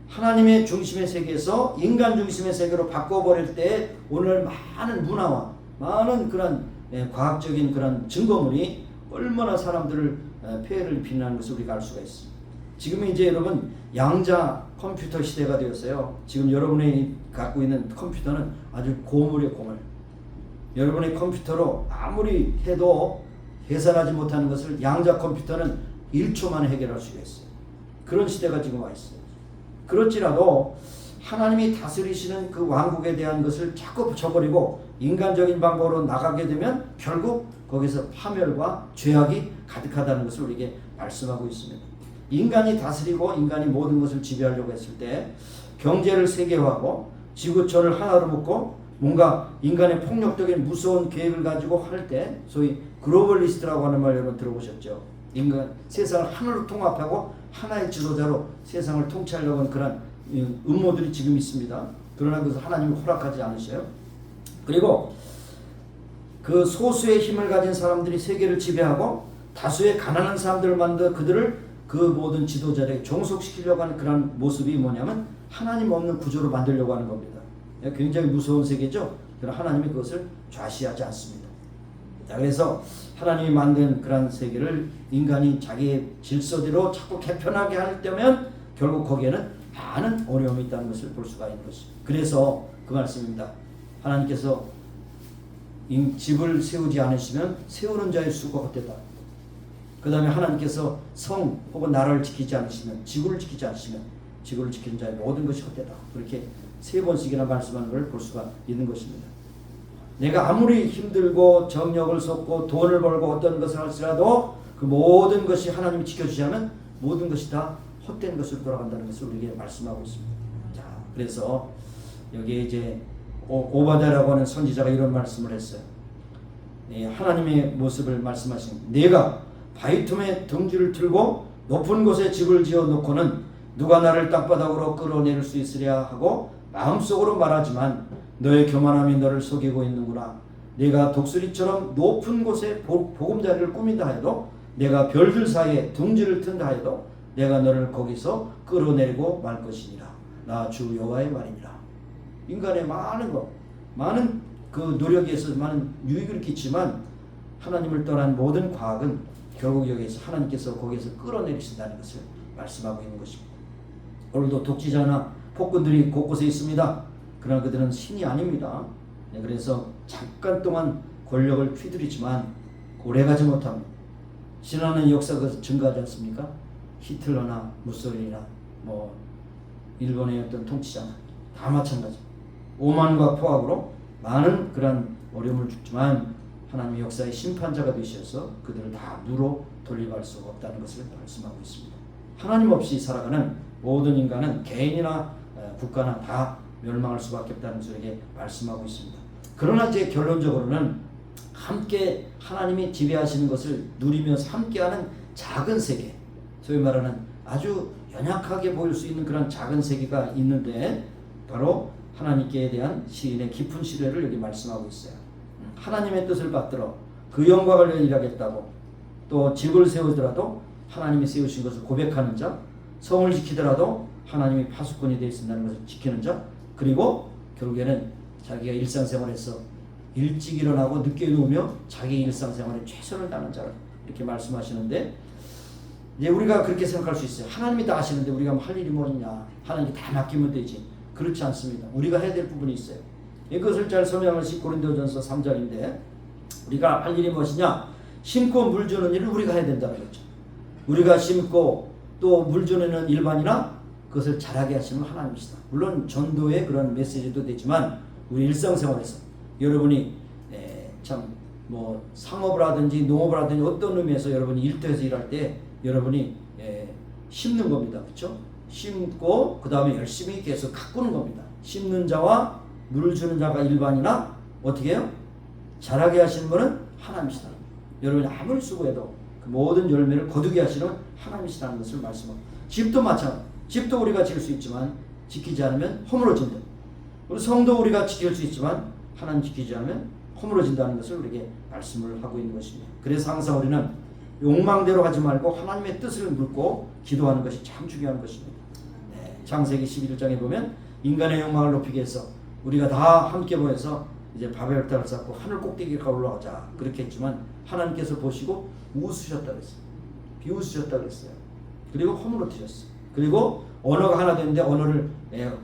[SPEAKER 2] 하나님의 중심의 세계에서 인간 중심의 세계로 바꿔버릴 때 오늘 많은 문화와 많은 그런 과학적인 그런 증거물이 얼마나 사람들을 폐해를 입히는 것을 우리가 알 수가 있습니다. 지금 이제 여러분 양자 컴퓨터 시대가 되었어요. 지금 여러분이 갖고 있는 컴퓨터는 아주 고물이에요, 고물. 여러분의 컴퓨터로 아무리 해도 계산하지 못하는 것을 양자 컴퓨터는 1초 만에 해결할 수가 있어요. 그런 시대가 지금 와 있어요. 그렇지라도 하나님이 다스리시는 그 왕국에 대한 것을 자꾸 붙여버리고 인간적인 방법으로 나가게 되면 결국 거기서 파멸과 죄악이 가득하다는 것을 우리에게 말씀하고 있습니다. 인간이 다스리고 인간이 모든 것을 지배하려고 했을 때 경제를 세계화하고 지구촌을 하나로 묶고 뭔가 인간의 폭력적인 무서운 계획을 가지고 할 때 소위 글로벌리스트라고 하는 말 여러분 들어보셨죠? 인간 세상을 하나로 통합하고 하나의 지도자로 세상을 통치하려고 하는 그런 음모들이 지금 있습니다. 그러나 그것을 하나님이 허락하지 않으셔요. 그리고 그 소수의 힘을 가진 사람들이 세계를 지배하고 다수의 가난한 사람들을 만들어 그들을 그 모든 지도자에게 종속시키려고 하는 그런 모습이 뭐냐면 하나님 없는 구조로 만들려고 하는 겁니다. 굉장히 무서운 세계죠. 그러나 하나님이 그것을 좌시하지 않습니다. 그래서 하나님이 만든 그런 세계를 인간이 자기의 질서대로 자꾸 개편하게 할 때면 결국 거기에는 많은 어려움이 있다는 것을 볼 수가 있는 것이죠. 그래서 그 말씀입니다. 하나님께서 집을 세우지 않으시면 세우는 자의 수가 헛되다. 그 다음에 하나님께서 성 혹은 나라를 지키지 않으시면 지구를 지키지 않으시면 지구를 지키는 자의 모든 것이 헛되다. 그렇게 3번씩이나 말씀하는 걸 볼 수가 있는 것입니다. 내가 아무리 힘들고 정력을 쏟고 돈을 벌고 어떤 것을 할지라도 그 모든 것이 하나님이 지켜주시면 모든 것이 다 헛된 것으로 돌아간다는 것을 우리에게 말씀하고 있습니다. 자, 그래서 여기에 이제 오바댜라고 하는 선지자가 이런 말씀을 했어요. 하나님의 모습을 말씀하신 내가 바위틈에 둥지를 틀고 높은 곳에 집을 지어 놓고는 누가 나를 땅바닥으로 끌어내릴 수 있으랴 하고 마음속으로 말하지만 너의 교만함이 너를 속이고 있는구나. 내가 독수리처럼 높은 곳에 보금자리를 꾸민다 해도 내가 별들 사이에 둥지를 튼다 해도 내가 너를 거기서 끌어내리고 말 것이니라. 나 주 여호와의 말이니라. 인간의 많은 그 노력에 있어서 많은 유익을 끼치지만 하나님을 떠난 모든 과학은 결국 여기에서 하나님께서 거기에서 끌어내리신다는 것을 말씀하고 있는 것입니다. 오늘도 독재자나 폭군들이 곳곳에 있습니다. 그러나 그들은 신이 아닙니다. 그래서 잠깐 동안 권력을 휘두르지만 오래가지 못합니다. 지나는 역사가 증가하지 않습니까? 히틀러나 무솔리니나 뭐 일본의 어떤 통치자나 다 마찬가지. 오만과 포악으로 많은 그런 어려움을 줬지만 하나님의 역사의 심판자가 되셔서 그들을 다 무로 돌려갈 수가 없다는 것을 말씀하고 있습니다. 하나님 없이 살아가는 모든 인간은 개인이나 국가나 다 멸망할 수밖에 없다는 것을 말씀하고 있습니다. 그러나 이제 결론적으로는 함께 하나님이 지배하시는 것을 누리면서 함께하는 작은 세계, 소위 말하는 아주 연약하게 보일 수 있는 그런 작은 세계가 있는데 바로 하나님께 대한 시인의 깊은 신뢰를 여기 말씀하고 있어요. 하나님의 뜻을 받들어 그 영광을 위해 일하겠다고 또 집을 세우더라도 하나님이 세우신 것을 고백하는 자, 성을 지키더라도 하나님이 파수꾼이 되어 있다는 것을 지키는 자, 그리고 결국에는 자기가 일상생활에서 일찍 일어나고 늦게 누우며 자기 일상생활에 최선을 다하는 자를 이렇게 말씀하시는데 이제 우리가 그렇게 생각할 수 있어요. 하나님이 다 하시는데 우리가 뭐 할 일이 뭐냐, 하나님께 다 맡기면 되지. 그렇지 않습니다. 우리가 해야 될 부분이 있어요. 이것을 잘 설명하신 고린도전서 3장인데 우리가 할 일이 무엇이냐, 심고 물 주는 일을 우리가 해야 된다는 거죠. 우리가 심고 또 물 주는 일반이나 그것을 잘하게 하시는 하나님이시다. 물론 전도의 그런 메시지도 되지만 우리 일상생활에서 여러분이 참 뭐 상업을 하든지 농업을 하든지 어떤 의미에서 여러분이 일터에서 일할 때 여러분이 심는 겁니다. 그렇죠? 심고 그 다음에 열심히 계속 가꾸는 겁니다. 심는 자와 물 주는 자가 일반이나 어떻게 해요? 잘하게 하시는 분은 하나님이시다. 여러분이 아무리 수고해도 그 모든 열매를 거두게 하시는 하나님이시다는 것을 말씀하고, 집도 마찬가지. 집도 우리가 지을 수 있지만 지키지 않으면 허물어진다. 우리 성도 우리가 지킬 수 있지만 하나님 지키지 않으면 허물어진다는 것을 우리에게 말씀을 하고 있는 것입니다. 그래서 항상 우리는 욕망대로 하지 말고 하나님의 뜻을 묻고 기도하는 것이 참 중요한 것입니다. 창세기 11장에 보면 인간의 욕망을 높이기 위해서 우리가 다 함께 모여서 이제 바벨탑을 쌓고 하늘 꼭대기에 올라가자 그렇게 했지만 하나님께서 보시고 웃으셨다 그랬어요. 비웃으셨다 그랬어요. 그리고 허물어뜨렸어요. 그리고 언어가 하나 되는데 언어를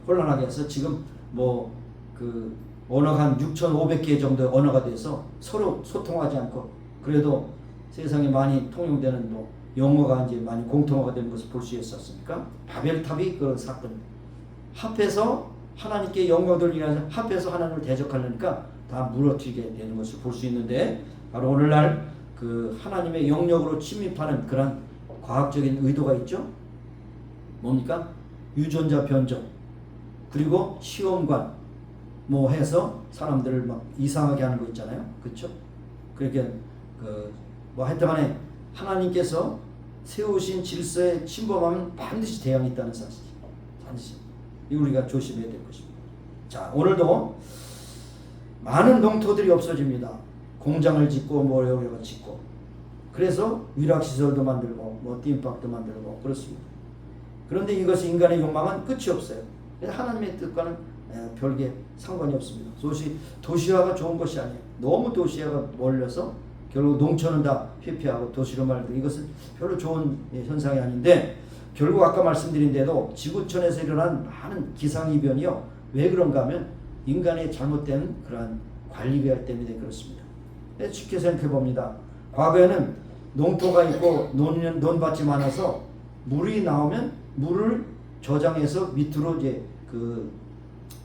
[SPEAKER 2] 혼란하게 해서 지금 뭐 그 언어가 한 6,500개 정도의 언어가 돼서 서로 소통하지 않고 그래도 세상에 많이 통용되는 뭐 영어가 이제 많이 공통어가 되는 것을 볼 수 있었습니까? 바벨탑이 그런 사건. 합해서 하나님께 영광 돌리기 위해서 합해서 하나님을 대적하려니까 다 무너뜨리게 되는 것을 볼 수 있는데 바로 오늘날 그 하나님의 영역으로 침입하는 그런 과학적인 의도가 있죠. 뭡니까? 유전자 변종, 그리고 시험관 뭐 해서 사람들을 막 이상하게 하는 거 있잖아요. 그렇죠? 그렇게 뭐 하여튼간에 하나님께서 세우신 질서에 침범하면 반드시 대항이 있다는 사실. 반드시. 이 우리가 조심해야 될 것입니다. 자, 오늘도 많은 농토들이 없어집니다. 공장을 짓고 뭐 여러 개 짓고. 그래서 위락시설도 만들고 뭐 띠임박도 만들고 그렇습니다. 그런데 이것이 인간의 욕망은 끝이 없어요. 하나님의 뜻과는 별개 상관이 없습니다. 도시화가 좋은 것이 아니에요. 너무 도시화가 몰려서 결국 농촌은 다 회피하고 도시로 말고 이것은 별로 좋은 현상이 아닌데, 결국 아까 말씀드린 대로 지구촌에서 일어난 많은 기상이변이요. 왜 그런가 하면 인간의 잘못된 그러한 관리가 때문에 그렇습니다. 쉽게 생각해 봅니다. 과거에는 농토가 있고 논밭이 많아서 물이 나오면 물을 저장해서 밑으로 이제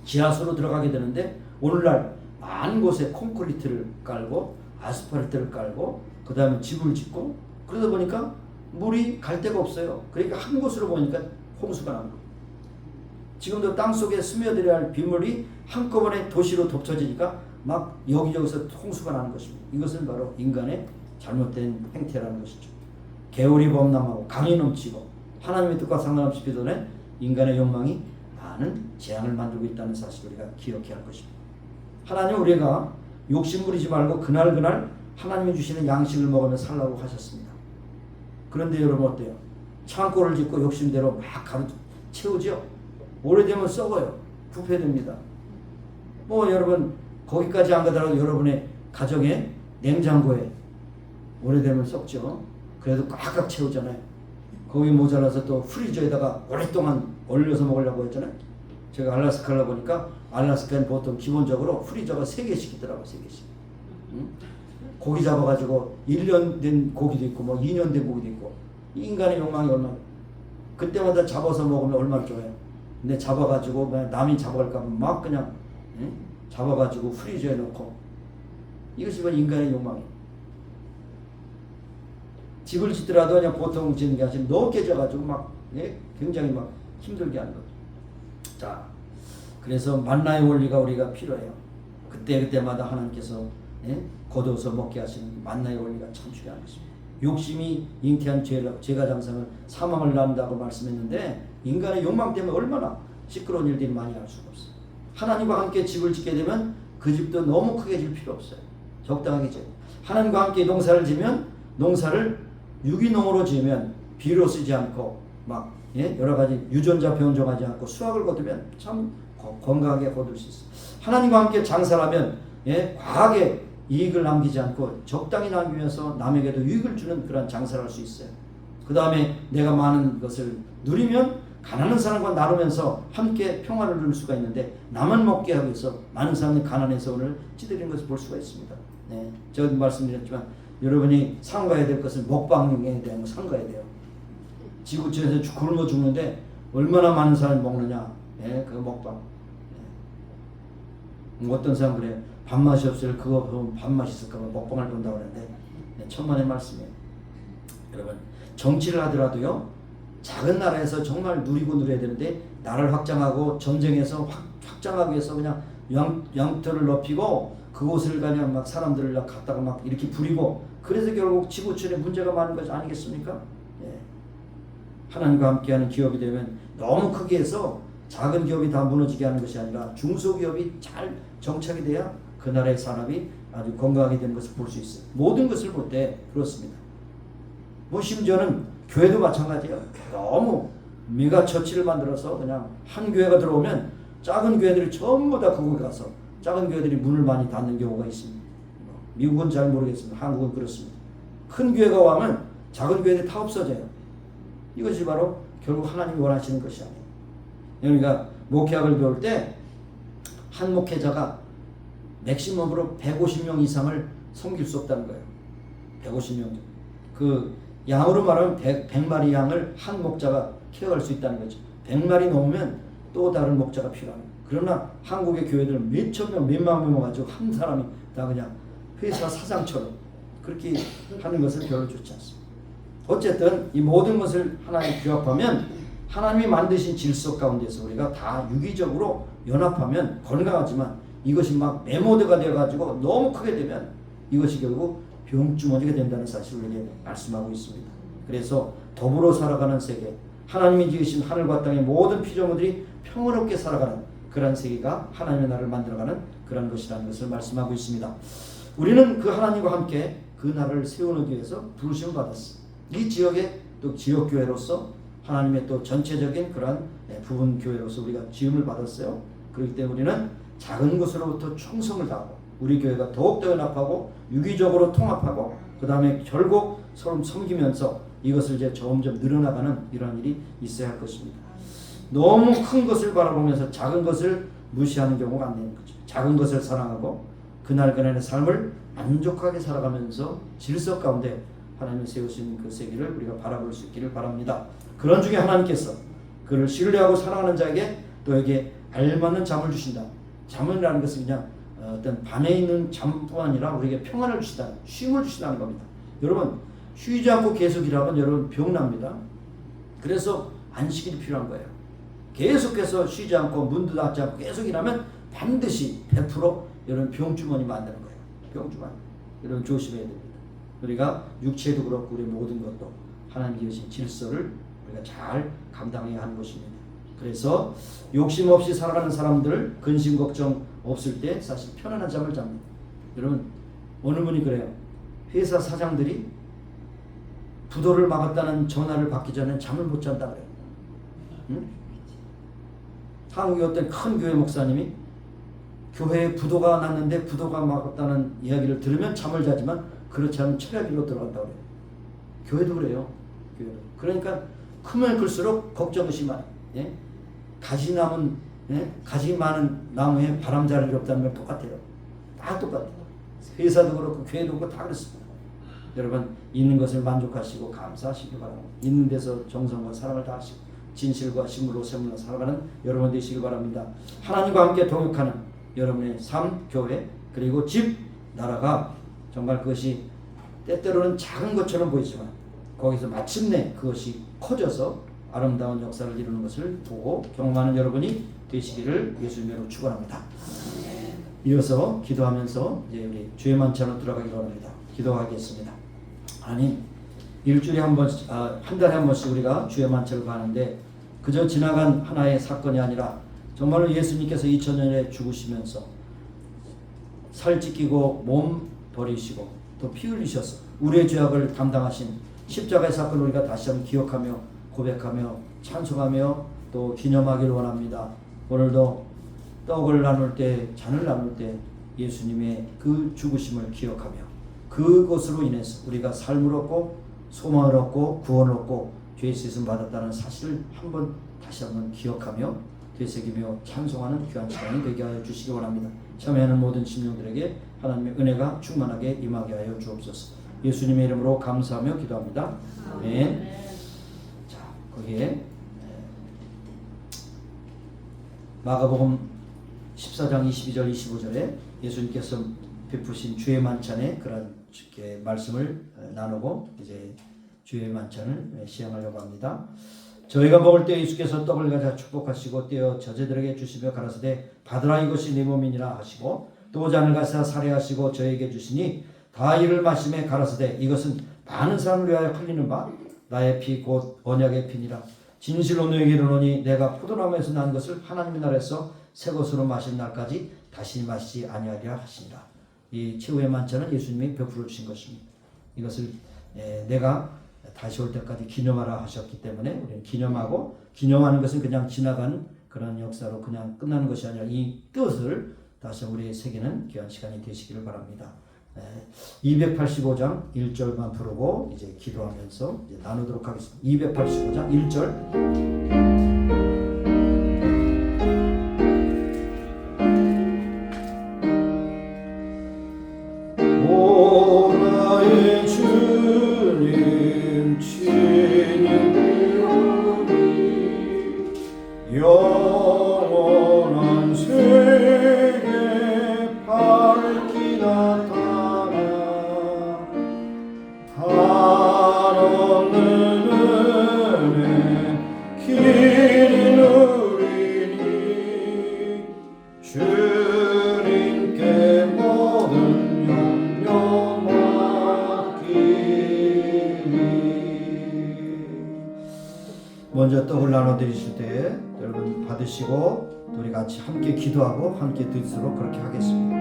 [SPEAKER 2] 지하수로 들어가게 되는데, 오늘날 많은 곳에 콘크리트를 깔고 아스팔트를 깔고 그 다음에 집을 짓고 그러다 보니까 물이 갈 데가 없어요. 그러니까 한 곳으로 보니까 홍수가 나는 거예요. 지금도 땅속에 스며들어야 할 빗물이 한꺼번에 도시로 덮쳐지니까 막 여기저기서 홍수가 나는 것입니다. 이것은 바로 인간의 잘못된 행태라는 것이죠. 개울이 범람하고 강이 넘치고 하나님의 뜻과 상관없이 비도는 인간의 욕망이 많은 재앙을 만들고 있다는 사실을 우리가 기억해야 할 것입니다. 하나님 우리가 욕심 부리지 말고 그날 하나님이 주시는 양식을 먹으며 살라고 하셨습니다. 그런데 여러분 어때요? 창고를 짓고 욕심대로 막 가득 채우죠. 오래되면 썩어요. 부패됩니다. 뭐 여러분 거기까지 안 가더라도 여러분의 가정의 냉장고에 오래되면 썩죠. 그래도 꽉꽉 채우잖아요. 거기 모자라서 또 프리저에다가 오랫동안 얼려서 먹으려고 했잖아요. 제가 알라스카 가려 보니까 알라스카는 보통 기본적으로 프리저가 3개씩 있더라고요. 3개씩. 응? 고기 잡아가지고 1년 된 고기도 있고 뭐 2년 된 고기도 있고. 인간의 욕망이 얼마나, 그때마다 잡아서 먹으면 얼마나 좋아요. 근데 잡아가지고 그냥 남이 잡아갈까 막 그냥 잡아가지고 프리저에 넣고, 이것이 바로 인간의 욕망이에요. 집을 짓더라도 그냥 보통 짓는 게 아니라 너무 깨져가지고 막 굉장히 막 힘들게 하는 거죠. 자, 그래서 만나의 원리가 우리가 필요해요. 그때마다 하나님께서 거둬서 먹게 하시는 만나의 원리가 참 중요한 것입니다. 욕심이 잉태한 죄가 장성을 사망을 낳는다고 말씀했는데, 인간의 욕망 때문에 얼마나 시끄러운 일들이 많이 할 수가 없어요. 하나님과 함께 집을 짓게 되면 그 집도 너무 크게 질 필요 없어요. 적당하게 지어요. 하나님과 함께 농사를 지면 농사를 유기농으로 지으면 비료 쓰지 않고 막 여러 가지 유전자 변종하지 않고 수확을 거두면 참 건강하게 거둘 수 있어요. 하나님과 함께 장사를 하면 과하게 이익을 남기지 않고 적당히 남기면서 남에게도 유익을 주는 그런 장사를 할 수 있어요. 그 다음에 내가 많은 것을 누리면 가난한 사람과 나누면서 함께 평화를 누릴 수가 있는데, 나만 먹게 하기 위해서 많은 사람들이 가난해서 오늘 찌들이는 것을 볼 수가 있습니다. 제가 말씀드렸지만 여러분이 삼가야 될 것은 먹방에 대한 거 삼가야 돼요. 지구촌에서 굶어 죽는데 얼마나 많은 사람이 먹느냐. 그 먹방. 어떤 사람 그래요. 밥맛이 없어요. 그거 보면 밥맛이 있을까 봐 먹방을 본다고 하는데 천만의 말씀이에요. 여러분 정치를 하더라도요, 작은 나라에서 정말 누리고 누려야 되는데, 나라를 확장하고 전쟁에서 확장하기 위해서 그냥 영토를 넓히고 그곳을 그냥 막 사람들을 갖다가 막 이렇게 부리고, 그래서 결국 지구촌에 문제가 많은 것이 아니겠습니까? 하나님과 함께하는 기업이 되면 너무 크게 해서 작은 기업이 다 무너지게 하는 것이 아니라 중소기업이 잘 정착이 돼야 그 나라의 산업이 아주 건강하게 되는 것을 볼 수 있어요. 모든 것을 볼 때 그렇습니다. 뭐 심지어는 교회도 마찬가지예요. 너무 메가처치를 만들어서 그냥 한 교회가 들어오면 작은 교회들이 전부 다 그곳에 가서 작은 교회들이 문을 많이 닫는 경우가 있습니다. 미국은 잘 모르겠습니다. 한국은 그렇습니다. 큰 교회가 오면 작은 교회들이 다 없어져요. 이것이 바로 결국 하나님이 원하시는 것이 아니에요. 그러니까 목회학을 배울 때 한 목회자가 맥시멈으로 150명 이상을 섬길 수 없다는 거예요. 150명. 그 양으로 말하면 100마리 양을 한 목자가 키워갈 수 있다는 거죠. 100마리 넘으면 또 다른 목자가 필요합니다. 그러나 한국의 교회들은 몇천 명, 몇만 명 가지고 한 사람이 다 그냥 회사 사장처럼 그렇게 하는 것은 별로 좋지 않습니다. 어쨌든 이 모든 것을 하나님 규합하면 하나님이 만드신 질서 가운데서 우리가 다 유기적으로 연합하면 건강하지만 이것이 막 메모드가 되어가지고 너무 크게 되면 이것이 결국 병주머니가 된다는 사실을 우리에게 말씀하고 있습니다. 그래서 더불어 살아가는 세계, 하나님이 지으신 하늘과 땅의 모든 피조물들이 평화롭게 살아가는 그런 세계가 하나님의 나라를 만들어가는 그런 것이라는 것을 말씀하고 있습니다. 우리는 그 하나님과 함께 그 나라를 세우기 위해서 부르심을 받았습니다. 이 지역의 또 지역교회로서 하나님의 또 전체적인 그런 부분 교회로서 우리가 지음을 받았어요. 그렇기 때문에 우리는 작은 것으로부터 충성을 다하고 우리 교회가 더욱더 연합하고 유기적으로 통합하고 그 다음에 결국 서로 섬기면서 이것을 이제 점점 늘어나가는 이런 일이 있어야 할 것입니다. 너무 큰 것을 바라보면서 작은 것을 무시하는 경우가 안 되는 거죠. 작은 것을 사랑하고 그날그날의 삶을 만족하게 살아가면서 질서 가운데 하나님이 세우신 그 세계를 우리가 바라볼 수 있기를 바랍니다. 그런 중에 하나님께서 그를 신뢰하고 사랑하는 자에게 또에게 알맞는 잠을 주신다. 잠이라는 것은 그냥 어떤 밤에 있는 잠뿐 아니라 우리에게 평안을 주시다, 쉼을 주시다는 겁니다. 여러분 쉬지 않고 계속 일하면 여러분 병납니다. 그래서 안식일이 필요한 거예요. 계속해서 쉬지 않고 문도 닫지 않고 계속 일하면 반드시 100% 여러분 병주머니 만드는 거예요. 병주머니. 여러분 조심해야 됩니다. 우리가 육체도 그렇고 우리 모든 것도 하나님 주신 질서를 우리가 잘 감당해야 하는 것입니다. 그래서 욕심 없이 살아가는 사람들 근심 걱정 없을 때 사실 편안한 잠을 잡니다. 여러분 어느 분이 그래요. 회사 사장들이 부도를 막았다는 전화를 받기 전에 잠을 못 잔다 그래요. 응? 한국의 어떤 큰 교회 목사님이 교회에 부도가 났는데 부도가 막았다는 이야기를 들으면 잠을 자지만 그렇지 않으면 철야기로 들어간다고 그래요. 교회도 그래요. 교회도. 그러니까 크면 클수록 걱정이 많아요. 예? 가지 많은 나무에 바람자락이 없다는 건 똑같아요. 다 똑같아요. 회사도 그렇고 교회도 그렇고 다 그렇습니다. 여러분 있는 것을 만족하시고 감사하시기 바랍니다. 있는 데서 정성과 사랑을 다하시고 진실과 식물로 샘물로 살아가는 여러분 되시기 바랍니다. 하나님과 함께 동역하는 여러분의 삶, 교회 그리고 집, 나라가 정말 그것이 때때로는 작은 것처럼 보이지만 거기서 마침내 그것이 커져서 아름다운 역사를 이루는 것을 보고 경험하는 여러분이 되시기를 예수님으로 축원합니다. 이어서 기도하면서 이제 우리 주의 만찬으로 들어가기로 합니다. 기도하겠습니다. 하나님, 일주일에 한 달에 한 번씩 우리가 주의 만찬을 가는데 그저 지나간 하나의 사건이 아니라 정말로 예수님께서 2000년에 죽으시면서 살 찢기고 몸 버리시고 또 피 흘리셔서 우리의 죄악을 담당하신 십자가의 사건을 우리가 다시 한번 기억하며 고백하며 찬송하며 또 기념하기를 원합니다. 오늘도 떡을 나눌 때 잔을 나눌 때 예수님의 그 죽으심을 기억하며 그것으로 인해서 우리가 삶을 얻고 소망을 얻고 구원을 얻고 죄의 씻음 받았다는 사실을 다시 한번 기억하며 되새기며 찬송하는 귀한 시간이 되게 하여 주시기 원합니다. 참여하는 모든 심령들에게 하나님의 은혜가 충만하게 임하게 하여 주옵소서. 예수님의 이름으로 감사하며 기도합니다. 아멘. 자, 거기에 마가복음 14장 22절 25절에 예수님께서 베푸신 주의 만찬의 그런 말씀을 나누고 이제 주의 만찬을 시행하려고 합니다. 저희가 먹을 때 예수께서 떡을 가져 축복하시고 떼어 저제들에게 주시며 가라사대 받으라 이것이 내 몸이니라 하시고 또 잔을 가사 살해하시고 저에게 주시니 다 이를 마시매 가라사대 이것은 많은 사람을 위하여 흘리는 바 나의 피 곧 언약의 피니라. 진실로 너에게 이르노니 내가 포도나무에서 난 것을 하나님의 나라에서 새 것으로 마신 날까지 다시 마시지 아니하리라 하시니라. 이 최후의 만찬은 예수님이 베풀어 주신 것입니다. 이것을 내가 다시 올 때까지 기념하라 하셨기 때문에 우리는 기념하고, 기념하는 것은 그냥 지나간 그런 역사로 그냥 끝나는 것이 아니라 이 뜻을 다시 우리의 새기는 귀한 시간이 되시기를 바랍니다. 285장 1절만 부르고 이제 기도하면서 이제 나누도록 하겠습니다. 285장 1절.
[SPEAKER 3] 영원한 세계 밝히 나타나 한없는
[SPEAKER 2] 먼저 떡을 나눠 드리실 때 여러분 받으시고 또 우리 같이 함께 기도하고 함께 드리도록 그렇게 하겠습니다.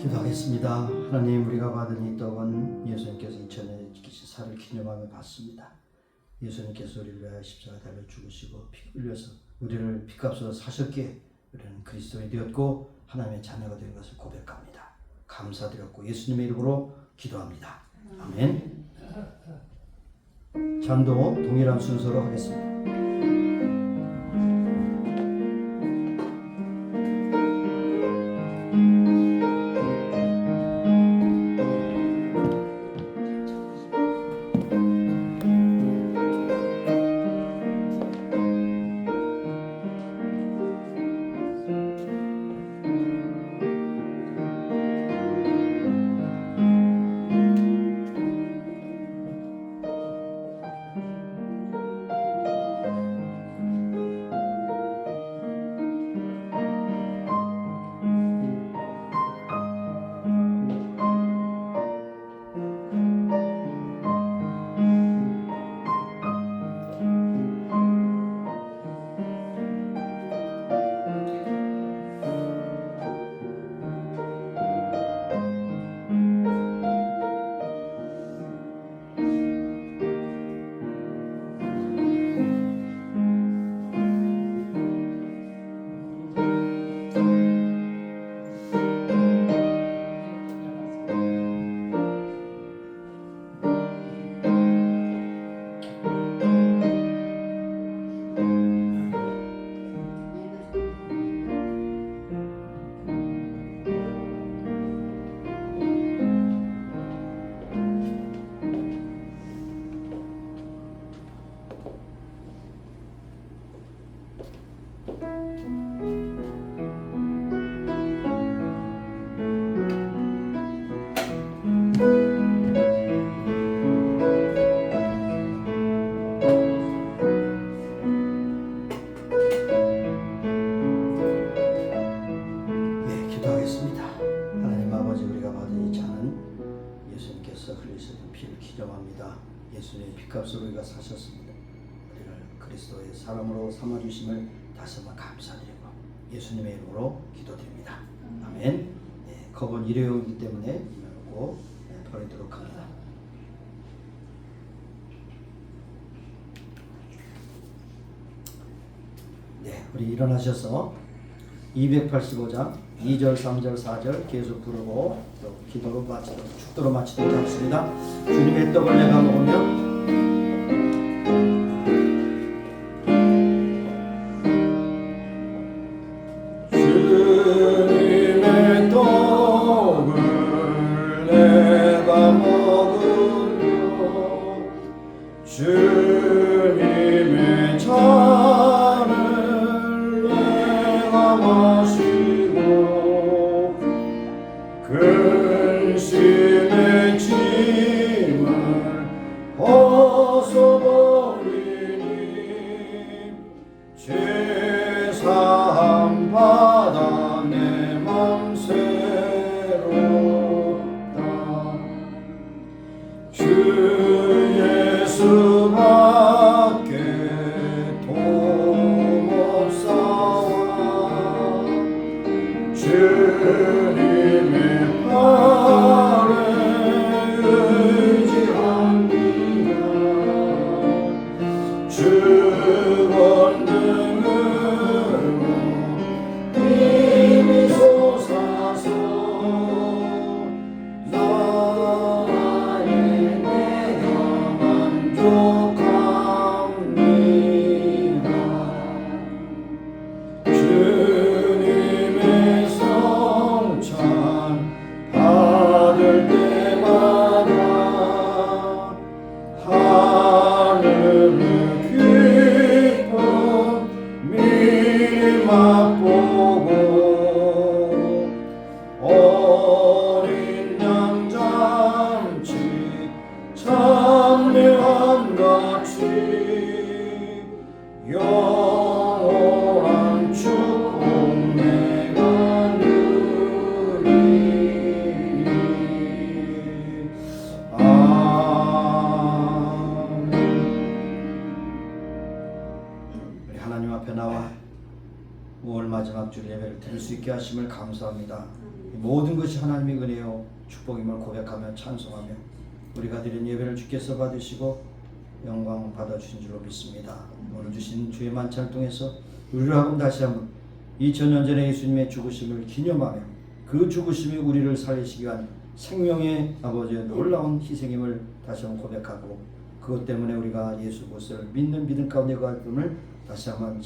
[SPEAKER 2] 기도하겠습니다. 하나님, 우리가 받은 이 떡은 예수님께서 2000년에 지키신 살을 기념하며 받습니다. 예수님께서 우리를 위하여 십자가에 달려 죽으시고 피 흘려서 우리를 피값으로 사셨기에 우리는 그리스도인이 되었고 하나님의 자녀가 된 것을 고백합니다. 감사드렸고 예수님의 이름으로 기도합니다. 아멘. 잔도 동일한 순서로 하겠습니다. 예수님의 피값으로 우리가 사셨습니다. 우리를 그리스도의 사람으로 삼아주심을 다시 한번 감사드리고 예수님의 이름으로 기도드립니다. 아멘. 네, 컵은 일회용이기 때문에 이만하고 버리도록 합니다. 네, 우리 일어나셔서 285장 2절, 3절, 4절 계속 부르고 또 기도로 마치도록 축도로 마치도록 하겠습니다. 주님의 떡을 내가 먹으면
[SPEAKER 3] 주님 주님의 잔을 내가 마시고 근심의 짐을 벗어버리니 죄사함 받아 내 맘 새롭다. 주 예수밖에 도움없사와 주님의 팔에 의지합니다. 주 권능으로 힘이 솟아서 나의 내가 만족합니다. 주님의 성찬 받을 때마다 하늘의 기쁨 미리 맛보고 어린 양 잔치 참여함같이 영원한 축복 내가 누리리. 아멘. 우리 하나님 앞에 나와 5월 마지막 주 예배를 드릴 수 있게 하심을 감사합니다. 모든 것이 하나님의 은혜요 축복임을 고백하며 찬송하며 우리가 드린 예배를 주께서 받으시고 영광 받아주신 줄로 믿습니다. 오늘 주신 주의 만찬을 통해서 우리를 하금 다시 한번 2000년 전에 예수님의 죽으심을 기념하며 그 죽으심이 우리를 살리시기 위한 생명의 아버지의 놀라운 희생임을 다시 한번 고백하고 그것 때문에 우리가 예수 그리스도를 믿는 믿음 가운데 가임을 다시 한번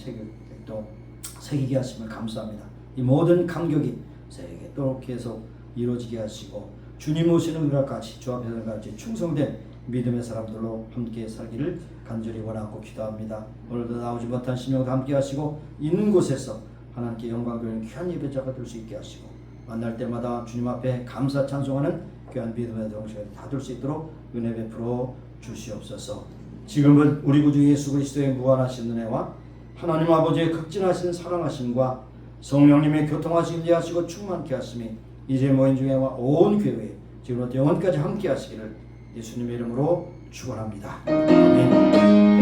[SPEAKER 3] 새기게 하심을 감사합니다. 이 모든 감격이 세계도록 계속 이루어지게 하시고 주님 오시는 그날까지 주 앞에서 같이 충성된 믿음의 사람들로 함께 살기를 간절히 원하고 기도합니다. 오늘도 나오지 못한 심령도 함께 하시고 있는 곳에서 하나님께 영광 돌리는 귀한 예배자가 될 수 있게 하시고 만날 때마다 주님 앞에 감사 찬송하는 귀한 믿음의 동시에 다 될 수 있도록 은혜 베풀어 주시옵소서. 지금은 우리 구주 예수 그리스도의 무한하신 은혜와 하나님 아버지의 극진하신 사랑하심과 성령님의 교통하심 이하시고 충만케 하심이 이제 모인 중에와 온 교회에 지금부터 영원까지 함께 하시기를 예수님의 이름으로 축원합니다. 아멘.